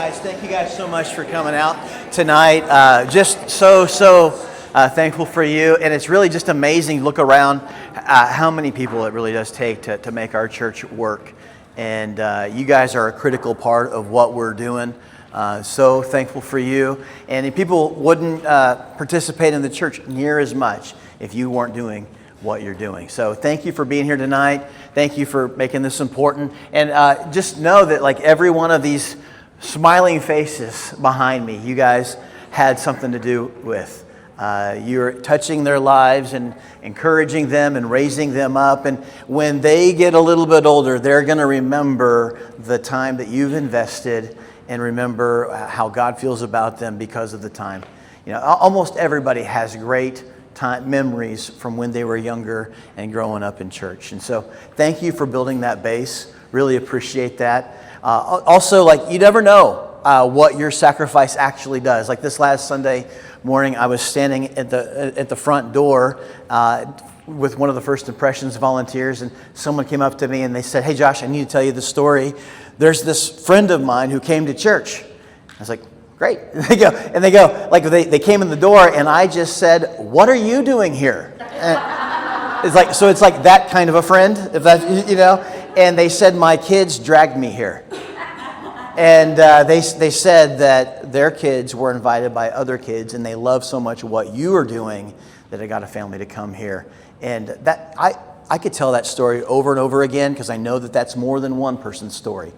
guys. Thank you guys so much for coming out tonight. Just so thankful for you. And it's really just amazing to look around how many people it really does take to make our church work. And you guys are a critical part of what we're doing. So thankful for you. And people wouldn't participate in the church near as much if you weren't doing what you're doing. So thank you for being here tonight. Thank you for making this important. And just know that like every one of these smiling faces behind me, you guys had something to do with. You're touching their lives and encouraging them and raising them up. And when they get a little bit older, they're going to remember the time that you've invested and remember how God feels about them because of the time. You know, almost everybody has great memories from when they were younger and growing up in church. And so thank you for building that base. Really appreciate that. Also, like, you never know what your sacrifice actually does. Like this last Sunday morning, I was standing at the front door with one of the First Impressions volunteers, and someone came up to me and they said, "Hey Josh, I need to tell you the story. There's this friend of mine who came to church." I was like, "Great." And they go, like they came in the door, and I just said, "What are you doing here?" It's like that kind of a friend, if that, you know. And they said, "My kids dragged me here." And they said that their kids were invited by other kids, and they love so much what you are doing that they got a family to come here. And that I could tell that story over and over again because I know that that's more than one person's story.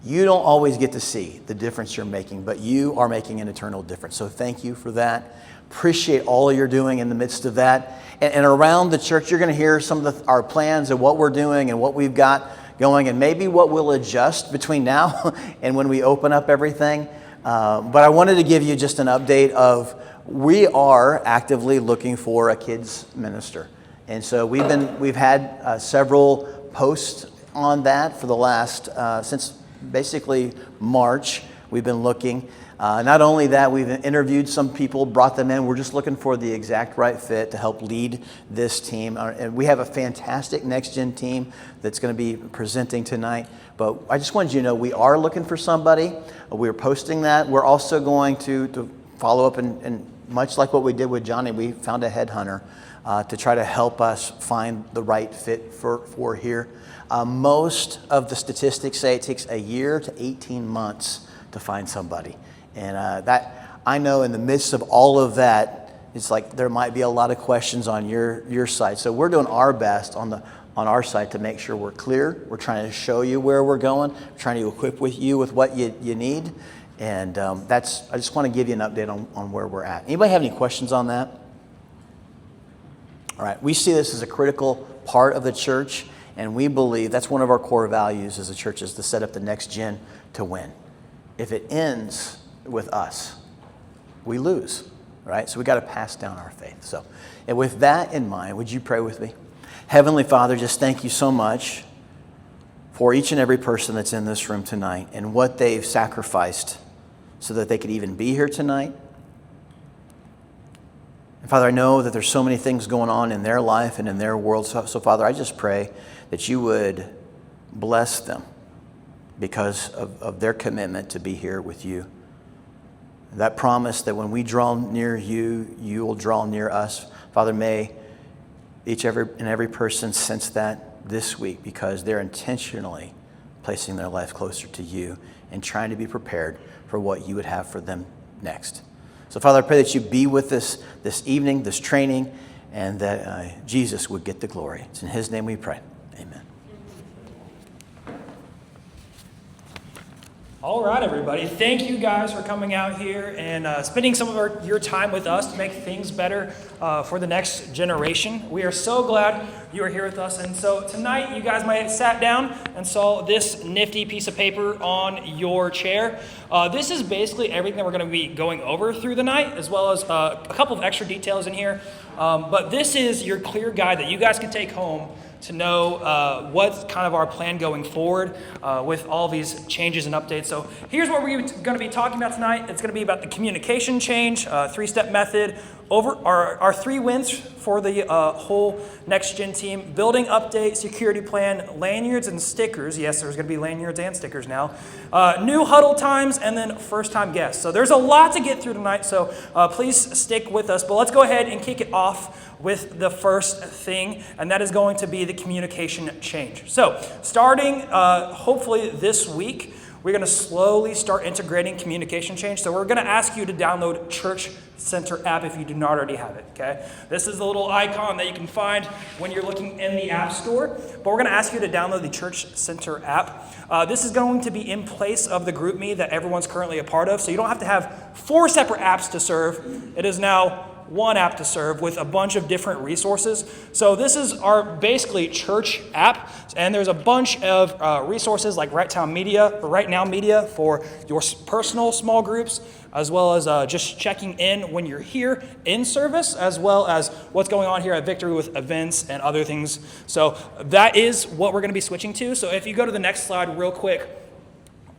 You don't always get to see the difference you're making, but you are making an eternal difference. So thank you for that. Appreciate all you're doing in the midst of that. And around the church, you're going to hear some of our plans and what we're doing and what we've got going, and maybe what we'll adjust between now and when we open up everything. But I wanted to give you just an update of we are actively looking for a kids minister. And so we've had several posts on that for the last, since basically March, we've been looking. Not only that, we've interviewed some people, brought them in. We're just looking for the exact right fit to help lead this team. And we have a fantastic Next Gen team that's going to be presenting tonight. But I just wanted you to know we are looking for somebody. We're posting that. We're also going to follow up, and much like what we did with Johnny, we found a headhunter to try to help us find the right fit for here. Most of the statistics say it takes a year to 18 months to find somebody. And that, I know in the midst of all of that, it's like there might be a lot of questions on your side. So we're doing our best on our side to make sure we're clear. We're trying to show you where we're going. We're trying to equip you with what you need. And I just want to give you an update on where we're at. Anybody have any questions on that? All right, we see this as a critical part of the church, and we believe that's one of our core values as a church, is to set up the next gen to win. If it ends with us, we lose, right? So we got to pass down our faith. So, and with that in mind, would you pray with me? Heavenly Father, just thank you so much for each and every person that's in this room tonight and what they've sacrificed so that they could even be here tonight. And Father, I know that there's so many things going on in their life and in their world. So Father, I just pray that you would bless them because of their commitment to be here with you. That promise that when we draw near you, you will draw near us. Father, may every person sense that this week, because they're intentionally placing their life closer to you and trying to be prepared for what you would have for them next. So Father, I pray that you be with us this evening, this training, and that Jesus would get the glory. It's in his name we pray. Amen. All right, everybody. Thank you guys for coming out here and spending some of your time with us to make things better for the next generation. We are so glad you are here with us. And so tonight, you guys might have sat down and saw this nifty piece of paper on your chair. This is basically everything that we're going to be going over through the night, as well as a couple of extra details in here. But this is your clear guide that you guys can take home to know what's kind of our plan going forward with all these changes and updates. So here's what we're going to be talking about tonight. It's going to be about the communication change, three-step method. over our 3 wins for the whole Next Gen team: building update, security plan, lanyards and stickers. Yes, there's going to be lanyards and stickers now. New huddle times, and then first time guests. So there's a lot to get through tonight, so please stick with us. But let's go ahead and kick it off with the first thing, and that is going to be the communication change. So starting hopefully this week, we're going to slowly start integrating communication change. So we're going to ask you to download Church Center app if you do not already have it, okay? This is the little icon that you can find when you're looking in the App Store. But we're going to ask you to download the Church Center app. This is going to be in place of the GroupMe that everyone's currently a part of. So you don't have to have 4 separate apps to serve. It is now one app to serve with a bunch of different resources. So this is our basically church app, and there's a bunch of resources like Right Now Media for your personal small groups, as well as just checking in when you're here in service, as well as what's going on here at Victory with events and other things. So that is what we're going to be switching to. So if you go to the next slide real quick,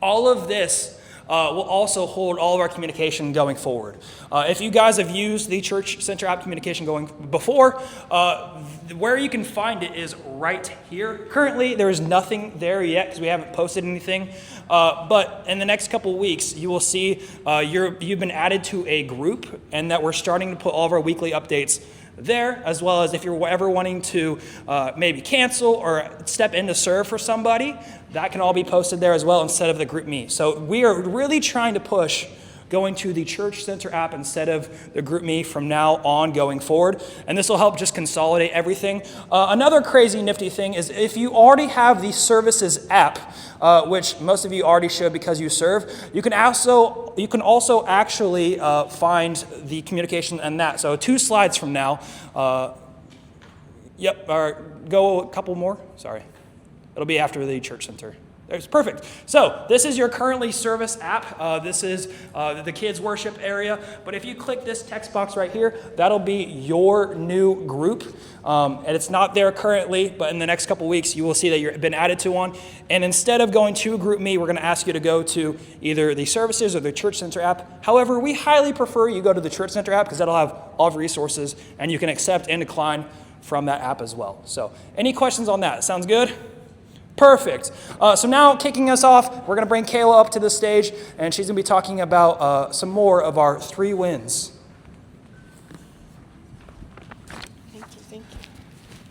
all of this will also hold all of our communication going forward. If you guys have used the Church Center app communication going before, where you can find it is right here. Currently, there is nothing there yet because we haven't posted anything. But in the next couple of weeks, you will see you've been added to a group, and that we're starting to put all of our weekly updates there, as well as if you're ever wanting to maybe cancel or step in to serve for somebody, that can all be posted there as well instead of the GroupMe. So we are really trying to push going to the Church Center app instead of the GroupMe from now on going forward. And this will help just consolidate everything. Another crazy nifty thing is if you already have the Services app, which most of you already should because you serve, you can also actually find the communication in that. So 2 slides from now, go a couple more, sorry. It'll be after the Church Center. It's perfect. So this is your currently service app. This is the kids worship area. But if you click this text box right here, that'll be your new group. And it's not there currently, but in the next couple weeks, you will see that you've been added to one. And instead of going to GroupMe, we're going to ask you to go to either the services or the Church Center app. However, we highly prefer you go to the Church Center app because that'll have all the resources, and you can accept and decline from that app as well. So any questions on that? Sounds good? Perfect. So now kicking us off, we're going to bring Kayla up to the stage, and she's going to be talking about some more of our 3 wins.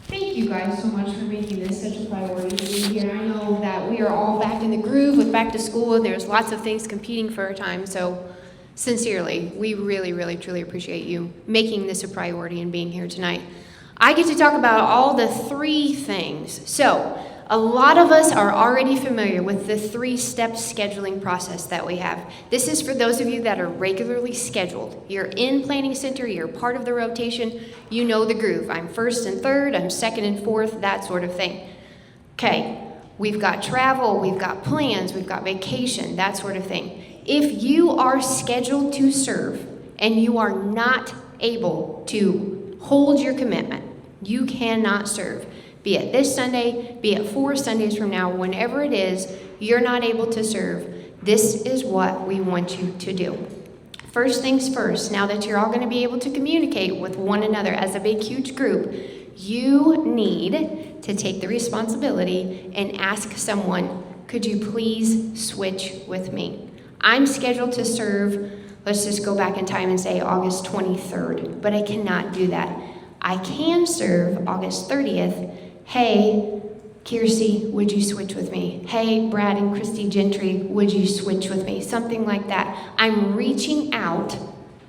Thank you guys so much for making this such a priority to be here. I know that we are all back in the groove with back to school, and there's lots of things competing for our time. So sincerely, we really, really, truly appreciate you making this a priority and being here tonight. I get to talk about all the 3 things. So a lot of us are already familiar with the 3-step scheduling process that we have. This is for those of you that are regularly scheduled. You're in Planning Center, you're part of the rotation, you know the groove. I'm 1st and 3rd, I'm 2nd and 4th, that sort of thing. Okay, we've got travel, we've got plans, we've got vacation, that sort of thing. If you are scheduled to serve and you are not able to hold your commitment, you cannot serve. Be it this Sunday, be it 4 Sundays from now, whenever it is, you're not able to serve. This is what we want you to do. First things first, now that you're all going to be able to communicate with one another as a big, huge group, you need to take the responsibility and ask someone, could you please switch with me? I'm scheduled to serve, let's just go back in time and say August 23rd, but I cannot do that. I can serve August 30th. Hey, Kiersey, would you switch with me? Hey, Brad and Christy Gentry, would you switch with me? Something like that. I'm reaching out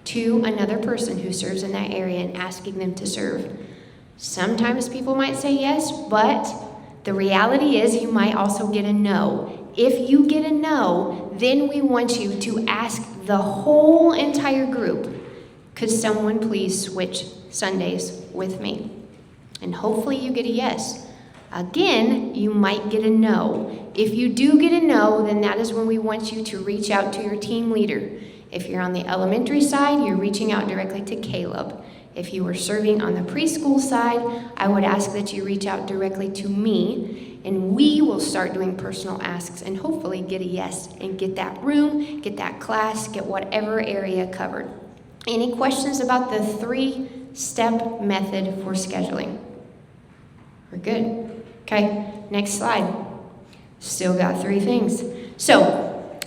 to another person who serves in that area and asking them to serve. Sometimes people might say yes, but the reality is you might also get a no. If you get a no, then we want you to ask the whole entire group, could someone please switch Sundays with me? And hopefully you get a yes. Again, you might get a no. If you do get a no, then that is when we want you to reach out to your team leader. If you're on the elementary side, you're reaching out directly to Caleb. If you are serving on the preschool side, I would ask that you reach out directly to me, and we will start doing personal asks and hopefully get a yes and get that room, get that class, get whatever area covered. Any questions about the 3-step method for scheduling? We're good. Okay, next slide. Still got 3 things. So,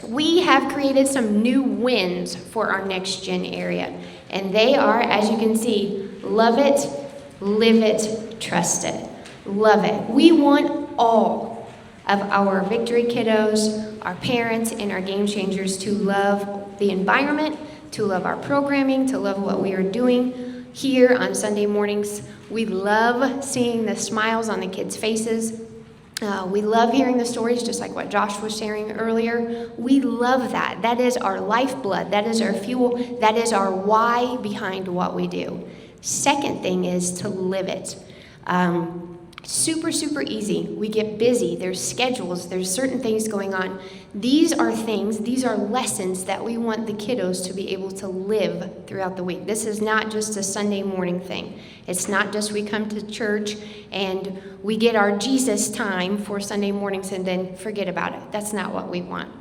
we have created some new wins for our Next Gen area. And they are, as you can see, love it, live it, trust it. Love it. We want all of our Victory kiddos, our parents, and our game changers to love the environment, to love our programming, to love what we are doing here on Sunday mornings. We love seeing the smiles on the kids' faces. We love hearing the stories, just like what Josh was sharing earlier. We love that. That is our lifeblood. That is our fuel. That is our why behind what we do. Second thing is to live it. Super, super easy. We get busy. There's schedules. There's certain things going on. These are things, these are lessons that we want the kiddos to be able to live throughout the week. This is not just a Sunday morning thing. It's not just we come to church and we get our Jesus time for Sunday mornings and then forget about it. That's not what we want.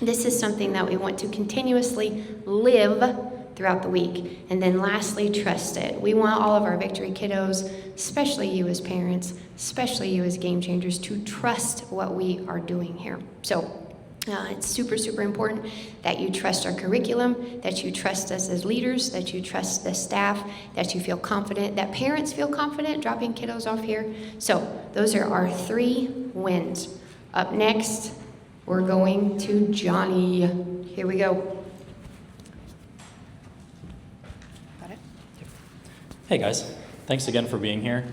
This is something that we want to continuously live throughout the week. And then lastly, trust it. We want all of our Victory kiddos, especially you as parents, especially you as game changers, to trust what we are doing here. So it's super, super important that you trust our curriculum, that you trust us as leaders, that you trust the staff, that you feel confident, that parents feel confident dropping kiddos off here. So those are our 3 wins. Up next, we're going to Johnny. Here we go. Hey guys, thanks again for being here.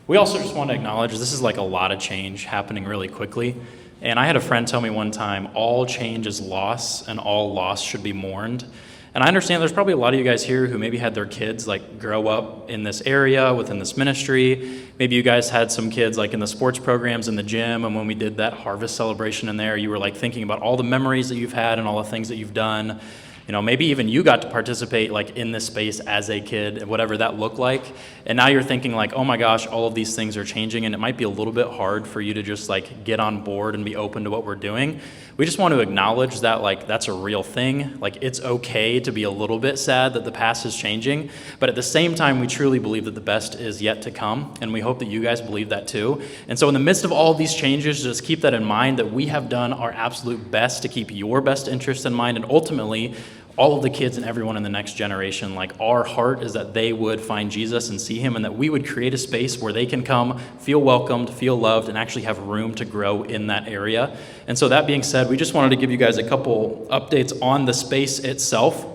We also just want to acknowledge this is like a lot of change happening really quickly. And I had a friend tell me one time, all change is loss and all loss should be mourned. And I understand there's probably a lot of you guys here who maybe had their kids like grow up in this area within this ministry. Maybe you guys had some kids like in the sports programs in the gym, and when we did that harvest celebration in there, you were like thinking about all the memories that you've had and all the things that you've done. You know, maybe even you got to participate like in this space as a kid, whatever that looked like. And now you're thinking like, oh my gosh, all of these things are changing, and it might be a little bit hard for you to just like get on board and be open to what we're doing. We just want to acknowledge that like that's a real thing. Like it's okay to be a little bit sad that the past is changing, but at the same time, we truly believe that the best is yet to come, and we hope that you guys believe that too. And so in the midst of all of these changes, just keep that in mind, that we have done our absolute best to keep your best interest in mind, and ultimately, all of the kids and everyone in the next generation, like our heart is that they would find Jesus and see him, and that we would create a space where they can come, feel welcomed, feel loved, and actually have room to grow in that area. And so that being said, we just wanted to give you guys a couple updates on the space itself.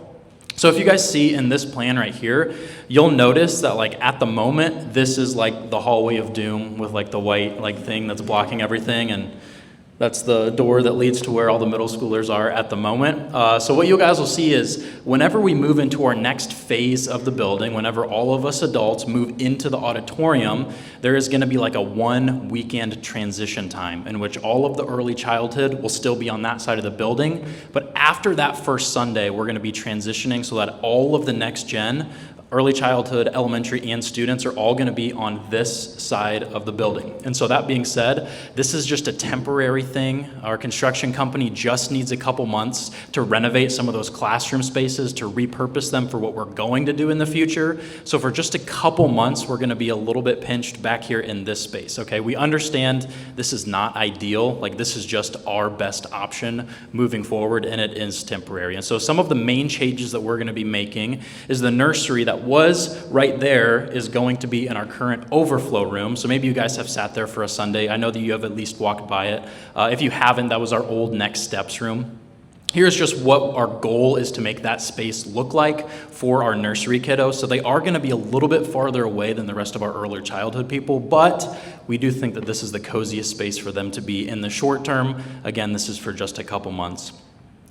So if you guys see in this plan right here, you'll notice that like at the moment, this is like the hallway of doom with like the white like thing that's blocking everything, and that's the door that leads to where all the middle schoolers are at the moment. So what you guys will see is whenever we move into our next phase of the building, whenever all of us adults move into the auditorium, there is going to be like a 1 weekend transition time in which all of the early childhood will still be on that side of the building. But after that first Sunday, we're going to be transitioning so that all of the next gen, early childhood, elementary, and students are all going to be on this side of the building. And so that being said, this is just a temporary thing. Our construction company just needs a couple months to renovate some of those classroom spaces, to repurpose them for what we're going to do in the future. So for just a couple months, we're going to be a little bit pinched back here in this space, okay? We understand this is not ideal. Like, this is just our best option moving forward, and it is temporary. And so some of the main changes that we're going to be making is the nursery that was right there is going to be in our current overflow room. So maybe you guys have sat there for a Sunday. I know that you have at least walked by it. If you haven't, that was our old Next Steps room. Here's just what our goal is to make that space look like for our nursery kiddos. So they are going to be a little bit farther away than the rest of our early childhood people, but we do think that this is the coziest space for them to be in the short term. Again, this is for just a couple months.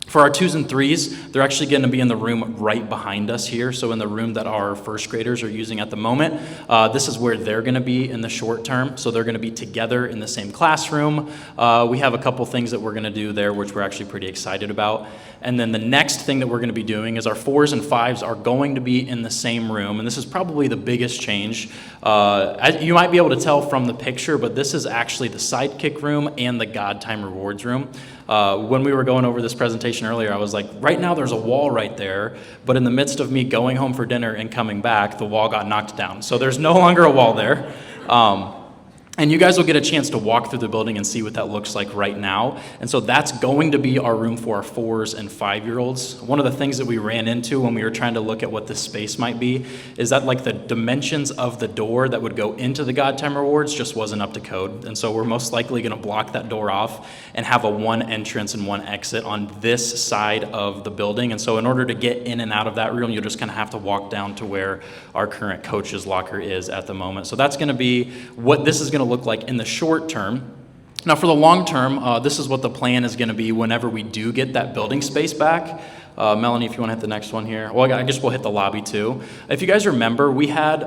For our 2s and 3s, they're actually going to be in the room right behind us here. So in the room that our first graders are using at the moment, this is where they're going to be in the short term. So they're going to be together in the same classroom. We have a couple things that we're going to do there, which we're actually pretty excited about. And then the next thing that we're going to be doing is our 4s and 5s are going to be in the same room. And this is probably the biggest change. You might be able to tell from the picture, but this is actually the sidekick room and the God Time Rewards room. When we were going over this presentation earlier, I was like, right now there's a wall right there, but in the midst of me going home for dinner and coming back, the wall got knocked down. So there's no longer a wall there. And you guys will get a chance to walk through the building and see what that looks like right now. And so that's going to be our room for our 4s and 5-year-olds. One of the things that we ran into when we were trying to look at what this space might be is that like the dimensions of the door that would go into the God Time Rewards just wasn't up to code. And so we're most likely going to block that door off and have a one entrance and one exit on this side of the building. And so in order to get in and out of that room, you'll just kind of have to walk down to where our current coach's locker is at the moment. So that's going to be what this is going to look like in the short term. Now for the long term, this is what the plan is going to be whenever we do get that building space back. Melanie, if you want to hit the next one here. Well, I guess we'll hit the lobby too. If you guys remember, we had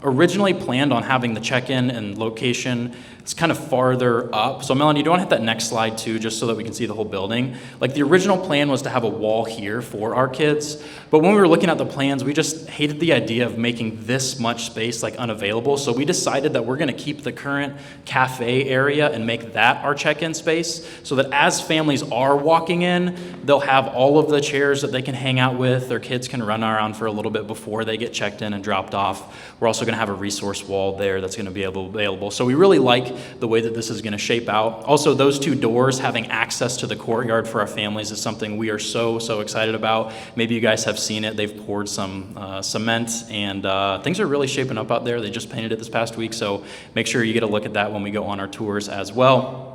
originally planned on having the check-in and location. It's kind of farther up. So Melanie, do you want to hit that next slide too, just so that we can see the whole building? Like the original plan was to have a wall here for our kids, but when we were looking at the plans, we just hated the idea of making this much space like unavailable. So we decided that we're going to keep the current cafe area and make that our check-in space, so that as families are walking in, they'll have all of the chairs that they can hang out with. Their kids can run around for a little bit before they get checked in and dropped off. We're also going to have a resource wall there that's going to be available. So we really like the way that this is going to shape out. Also, those two doors having access to the courtyard for our families is something we are so excited about. Maybe you guys have seen it. They've poured some cement, and things are really shaping up out there. They just painted it this past week, so make sure you get a look at that when we go on our tours as well.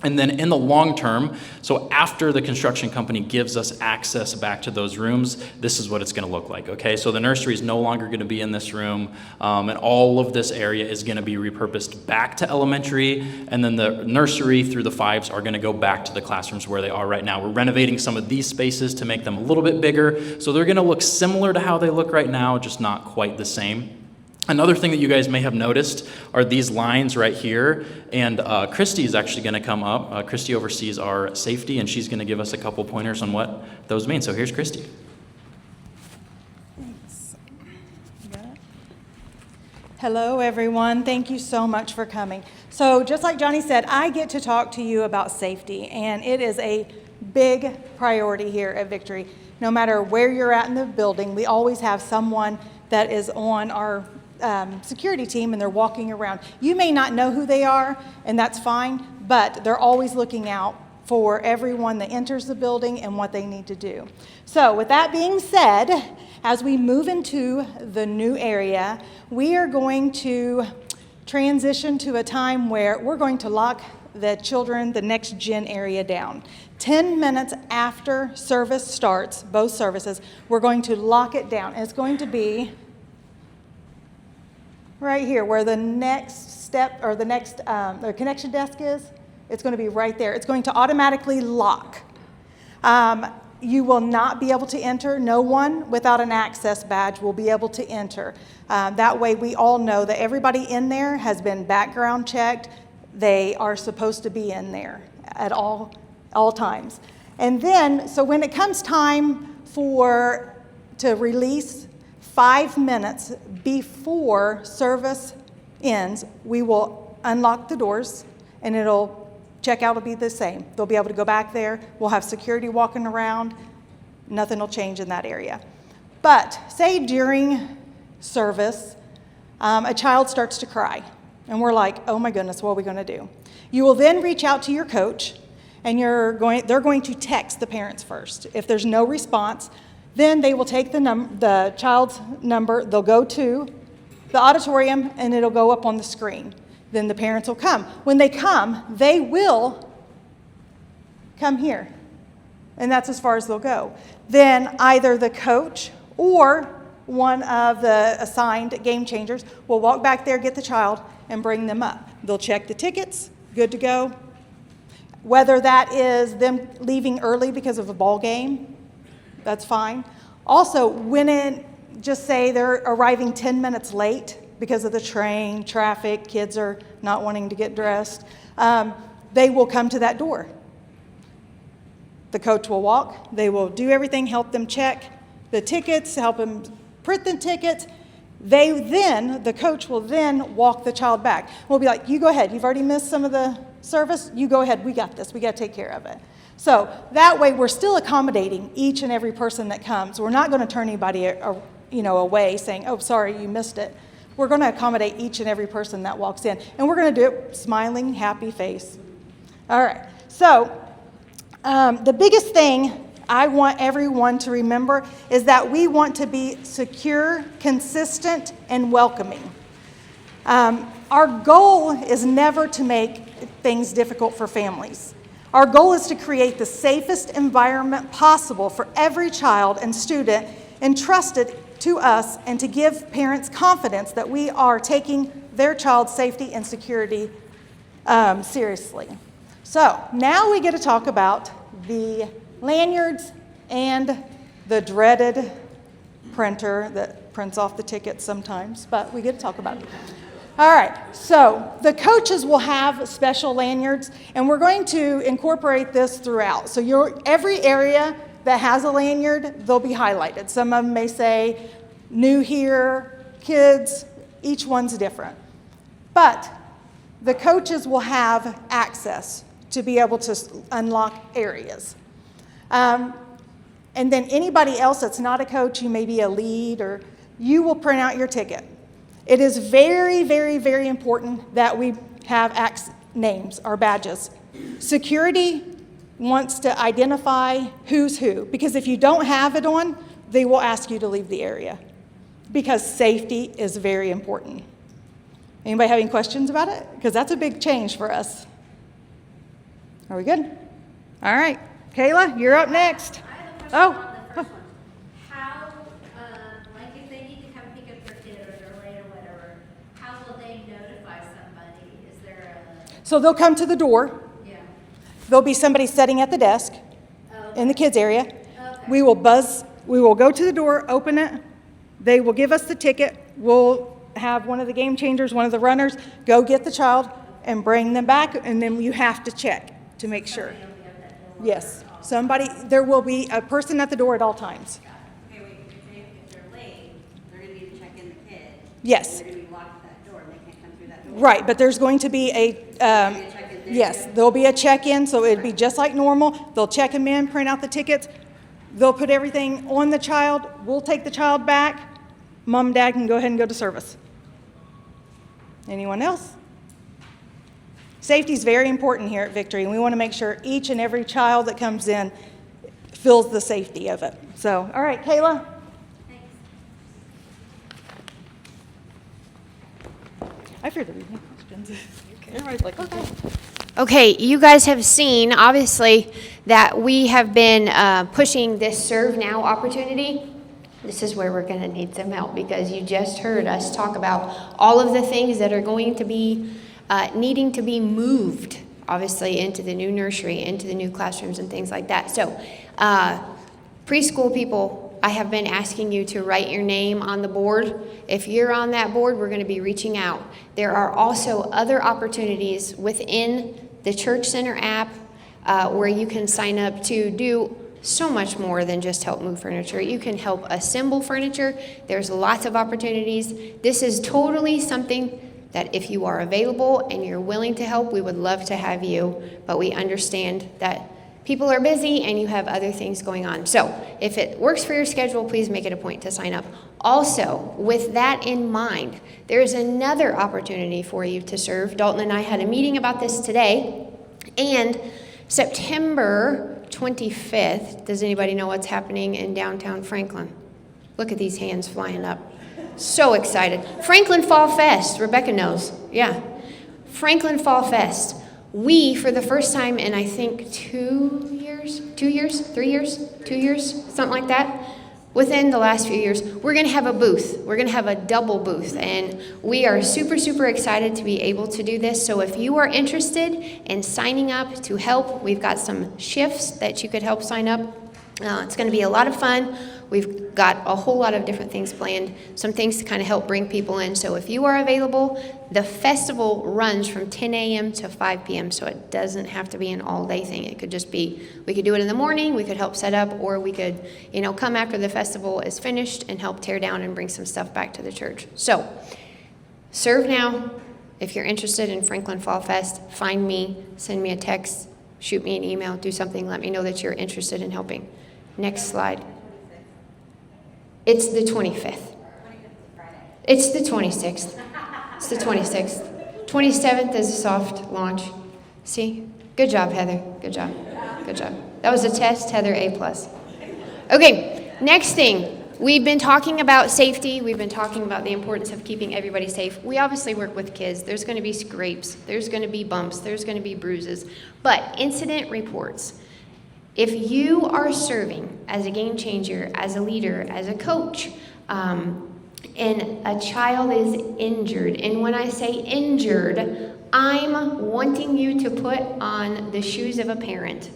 And then in the long term, so after the construction company gives us access back to those rooms, this is what it's going to look like, okay? So the nursery is no longer going to be in this room, and all of this area is going to be repurposed back to elementary, and then the nursery through the 5s are going to go back to the classrooms where they are right now. We're renovating some of these spaces to make them a little bit bigger, so they're going to look similar to how they look right now, just not quite the same. Another thing that you guys may have noticed are these lines right here, and Christy is actually going to come up. Christy oversees our safety, and she's going to give us a couple pointers on what those mean. So here's Christy. Thanks. You got it? Hello, everyone. Thank you so much for coming. So just like Johnny said, I get to talk to you about safety, and it is a big priority here at Victory. No matter where you're at in the building, we always have someone that is on our security team, and they're walking around. You may not know who they are, and that's fine, but they're always looking out for everyone that enters the building and what they need to do. So with that being said, as we move into the new area, we are going to transition to a time where we're going to lock the children, the next gen area down. 10 minutes after service starts, both services, we're going to lock it down. And it's going to be right here where the next step or the next the connection desk is. It's going to be right there. It's going to automatically lock. You will not be able to enter. No one without an access badge will be able to enter. That way we all know that everybody in there has been background checked. They are supposed to be in there at all times. And then, so when it comes time to release, 5 minutes before service ends, we will unlock the doors, and checkout will be the same. They'll be able to go back there. We'll have security walking around. Nothing will change in that area. But say during service, a child starts to cry, and we're like, oh my goodness, what are we going to do? You will then reach out to your coach, and they're going to text the parents first. If there's no response, then they will take the child's number, they'll go to the auditorium, and it'll go up on the screen. Then the parents will come. When they come, they will come here. And that's as far as they'll go. Then either the coach or one of the assigned game changers will walk back there, get the child, and bring them up. They'll check the tickets, good to go. Whether that is them leaving early because of a ball game, that's fine. Also, just say they're arriving 10 minutes late because of the train, traffic, kids are not wanting to get dressed, they will come to that door. The coach will walk, they will do everything, help them check the tickets, help them print the tickets. The coach will then walk the child back. We'll be like, you go ahead, you've already missed some of the service, you go ahead, we got this, we got to take care of it. So that way, we're still accommodating each and every person that comes. We're not going to turn anybody away saying, oh, sorry, you missed it. We're going to accommodate each and every person that walks in. And we're going to do it smiling, happy face. All right. So the biggest thing I want everyone to remember is that we want to be secure, consistent, and welcoming. Our goal is never to make things difficult for families. Our goal is to create the safest environment possible for every child and student entrusted to us, and to give parents confidence that we are taking their child's safety and security seriously. So now we get to talk about the lanyards and the dreaded printer that prints off the tickets sometimes, but we get to talk about it. All right, so the coaches will have special lanyards, and we're going to incorporate this throughout. So every area that has a lanyard, they'll be highlighted. Some of them may say, new here, kids, each one's different. But the coaches will have access to be able to unlock areas. And then anybody else that's not a coach, you may be a lead, or you will print out your ticket. It is very, very, very important that we have names or badges. Security wants to identify who's who, because if you don't have it on, they will ask you to leave the area, because safety is very important. Anybody have any questions about it? Because that's a big change for us. Are we good? All right. Kayla, you're up next. I have a question on the first one. How, like if they need to come pick up their kid or they're late or whatever, how will they notify somebody? Is there So they'll come to the door. yeah. There'll be somebody sitting at the desk in the kids area. Okay. We will go to the door, open it. They will give us the ticket. We'll have one of the game changers, one of the runners, go get the child and bring them back, and then you have to check to make sure. Yes, there will be a person at the door at all times. Okay, wait, if they're late, they're gonna need to check in the kid. Yes. They're gonna be locked at that door, and they can't come through that door. Right, but there's going to be yes, there'll be a check-in, so it'd be just like normal. They'll check them in, print out the tickets. They'll put everything on the child. We'll take the child back. Mom and Dad can go ahead and go to service. Anyone else? Safety is very important here at Victory, and we want to make sure each and every child that comes in feels the safety of it. So, all right, Kayla. Thanks. I fear there were no questions. Everybody's like, okay. Okay, you guys have seen, obviously, that we have been pushing this Serve Now opportunity. This is where we're going to need some help, because you just heard us talk about all of the things that are going to be needing to be moved, obviously, into the new nursery, into the new classrooms and things like that. So, preschool people, I have been asking you to write your name on the board. If you're on that board, we're going to be reaching out. There are also other opportunities within the Church Center app where you can sign up to do so much more than just help move furniture. You can help assemble furniture. There's lots of opportunities. This is totally something that if you are available and you're willing to help, we would love to have you, but we understand that people are busy and you have other things going on. So if it works for your schedule, please make it a point to sign up. Also, with that in mind, there's another opportunity for you to serve. Dalton and I had a meeting about this today, and September 25th, does anybody know what's happening in downtown Franklin? Look at these hands flying up. So excited. Franklin Fall Fest, Rebecca knows. Yeah. Franklin Fall Fest. We, for the first time in I think 2 years, something like that, within the last few years, we're going to have a booth. We're going to have a double booth, and we are super, super excited to be able to do this. So if you are interested in signing up to help, we've got some shifts that you could help sign up. It's going to be a lot of fun. We've got a whole lot of different things planned, some things to kind of help bring people in. So if you are available, the festival runs from 10 a.m. to 5 p.m., so it doesn't have to be an all-day thing. It could just be, we could do it in the morning, we could help set up, or we could, come after the festival is finished and help tear down and bring some stuff back to the church. So, serve now. If you're interested in Franklin Fall Fest, find me, send me a text, shoot me an email, do something, let me know that you're interested in helping. Next slide. It's the 25th. It's the 26th. It's the 26th. 27th is a soft launch. See? Good job, Heather. Good job. Good job. That was a test, Heather, A+. Okay, next thing. We've been talking about safety. We've been talking about the importance of keeping everybody safe. We obviously work with kids. There's going to be scrapes. There's going to be bumps. There's going to be bruises. But incident reports. If you are serving as a game changer, as a leader, as a coach, and a child is injured, and when I say injured, I'm wanting you to put on the shoes of a parent.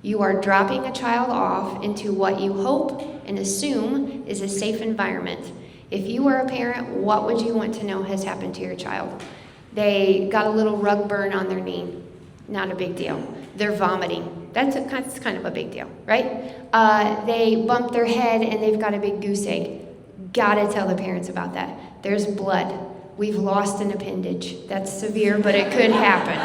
You are dropping a child off into what you hope and assume is a safe environment. If you are a parent, what would you want to know has happened to your child? They got a little rug burn on their knee. Not a big deal. They're vomiting. That's kind of a big deal, right? They bumped their head and they've got a big goose egg. Gotta tell the parents about that. There's blood. We've lost an appendage. That's severe, but it could happen.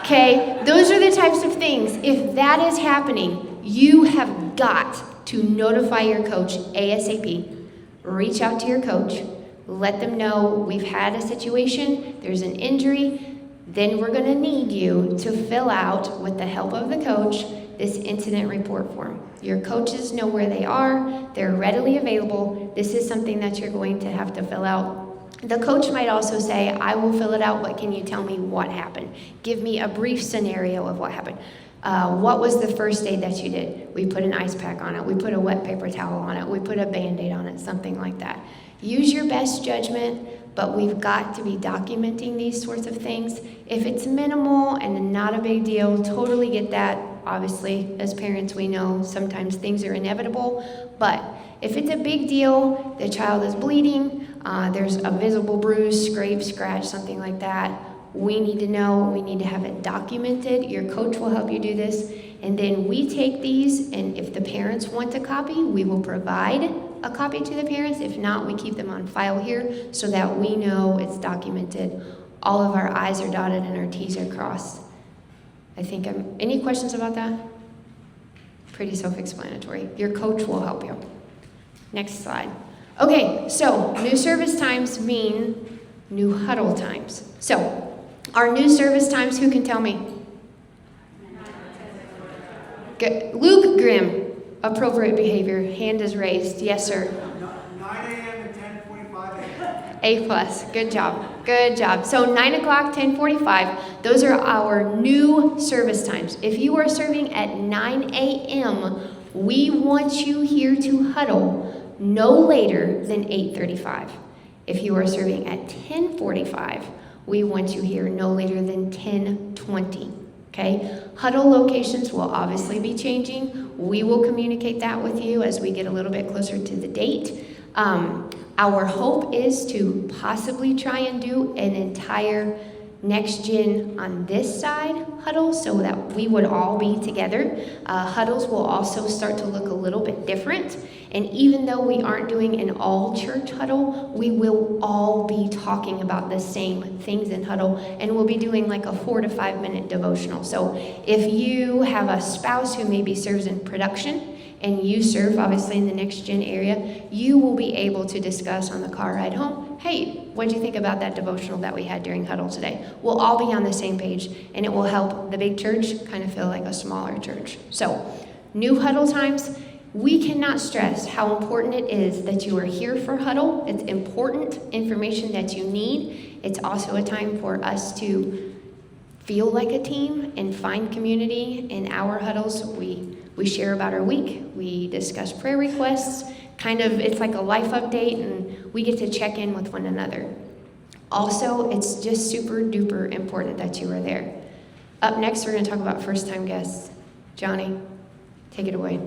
Okay? Those are the types of things. If that is happening, you have got to notify your coach ASAP. Reach out to your coach. Let them know we've had a situation. There's an injury. Then we're going to need you to fill out, with the help of the coach, this incident report form. Your coaches know where they are. They're readily available. This is something that you're going to have to fill out. The coach might also say, I will fill it out, but can you tell me what happened? Give me a brief scenario of what happened. What was the first aid that you did? We put an ice pack on it. We put a wet paper towel on it. We put a Band-Aid on it, something like that. Use your best judgment, but we've got to be documenting these sorts of things. If it's minimal and not a big deal, totally get that. Obviously, as parents, we know sometimes things are inevitable, but if it's a big deal, the child is bleeding, there's a visible bruise, scrape, scratch, something like that, we need to know, we need to have it documented. Your coach will help you do this. And then we take these, and if the parents want a copy, we will provide a copy to the parents. If not, we keep them on file here so that we know it's documented. All of our I's are dotted and our T's are crossed. Any questions about that? Pretty self-explanatory. Your coach will help you. Next slide. Okay, so new service times mean new huddle times. So, our new service times, who can tell me? Good. Luke Grimm, appropriate behavior, hand is raised. Yes, sir. 9 a.m. to 10:45 a.m. A+, good job, good job. So 9 o'clock, 10:45, those are our new service times. If you are serving at 9 a.m., we want you here to huddle no later than 8:35. If you are serving at 10:45, we want you here no later than 10:20. Okay? Huddle locations will obviously be changing. We will communicate that with you as we get a little bit closer to the date. Our hope is to possibly try and do an entire next gen on this side huddle so that we would all be together. Huddles will also start to look a little bit different. And even though we aren't doing an all church huddle, we will all be talking about the same things in huddle, and we'll be doing like a 4 to 5 minute devotional. So if you have a spouse who maybe serves in production, and you serve obviously in the next gen area, you will be able to discuss on the car ride home, hey, what do you think about that devotional that we had during huddle today? We'll all be on the same page, and it will help the big church kind of feel like a smaller church. So, new huddle times, we cannot stress how important it is that you are here for huddle. It's important information that you need. It's also a time for us to feel like a team and find community. In our huddles, we share about our week, we discuss prayer requests, it's like a life update, and we get to check in with one another. Also, it's just super duper important that you are there. Up next, we're going to talk about first-time guests. Johnny, take it away.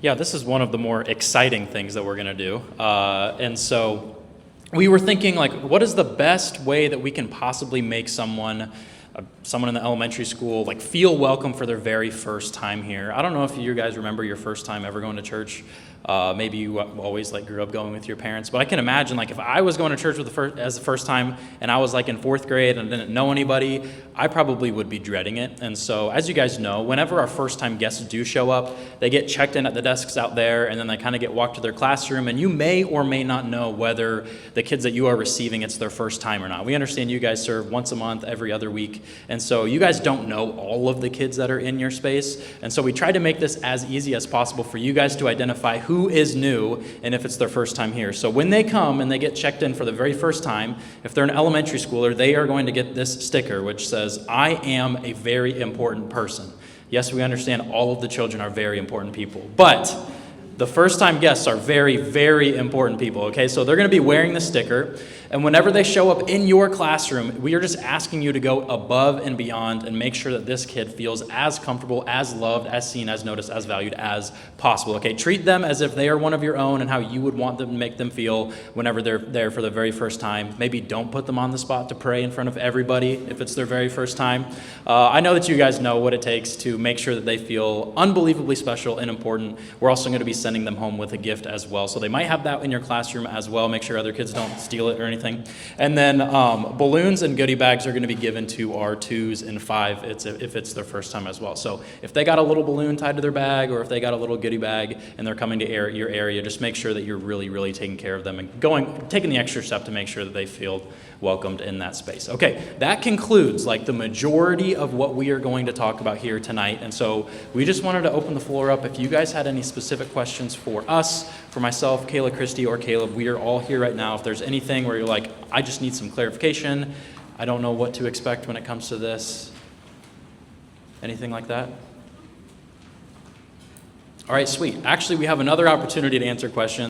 Yeah, this is one of the more exciting things that we're going to do. And so we were thinking, what is the best way that we can possibly make someone in the elementary school feel welcome for their very first time here? I don't know if you guys remember your first time ever going to church. Maybe you always like grew up going with your parents, but I can imagine like if I was going to church as the first time and I was like in 4th grade and didn't know anybody, I probably would be dreading it. And so as you guys know, whenever our first time guests do show up, they get checked in at the desks out there and then they kind of get walked to their classroom, and you may or may not know whether the kids that you are receiving, it's their first time or not. We understand you guys serve once a month, every other week, and so you guys don't know all of the kids that are in your space. And so we tried to make this as easy as possible for you guys to identify who is new and if it's their first time here. So when they come and they get checked in for the very first time, if they're an elementary schooler, they are going to get this sticker which says, "I am a very important person." Yes, we understand all of the children are very important people, but the first-time guests are very, very important people, okay? So they're going to be wearing the sticker, and whenever they show up in your classroom, we are just asking you to go above and beyond and make sure that this kid feels as comfortable, as loved, as seen, as noticed, as valued as possible, okay? Treat them as if they are one of your own and how you would want them to make them feel whenever they're there for the very first time. Maybe don't put them on the spot to pray in front of everybody if it's their very first time. I know that you guys know what it takes to make sure that they feel unbelievably special and important. We're also going to be sending them home with a gift as well. So they might have that in your classroom as well. Make sure other kids don't steal it or anything. And then balloons and goodie bags are going to be given to our 2s and 5 if it's their first time as well. So if they got a little balloon tied to their bag or if they got a little goodie bag and they're coming to your area, just make sure that you're really, really taking care of them and taking the extra step to make sure that they feel welcomed in that space. Okay, that concludes like the majority of what we are going to talk about here tonight. And so we just wanted to open the floor up. If you guys had any specific questions for us, for myself, Kayla, Christy, or Caleb, we are all here right now. If there's anything where you're like, I just need some clarification, I don't know what to expect when it comes to this, anything like that? All right, sweet. Actually, we have another opportunity to answer questions.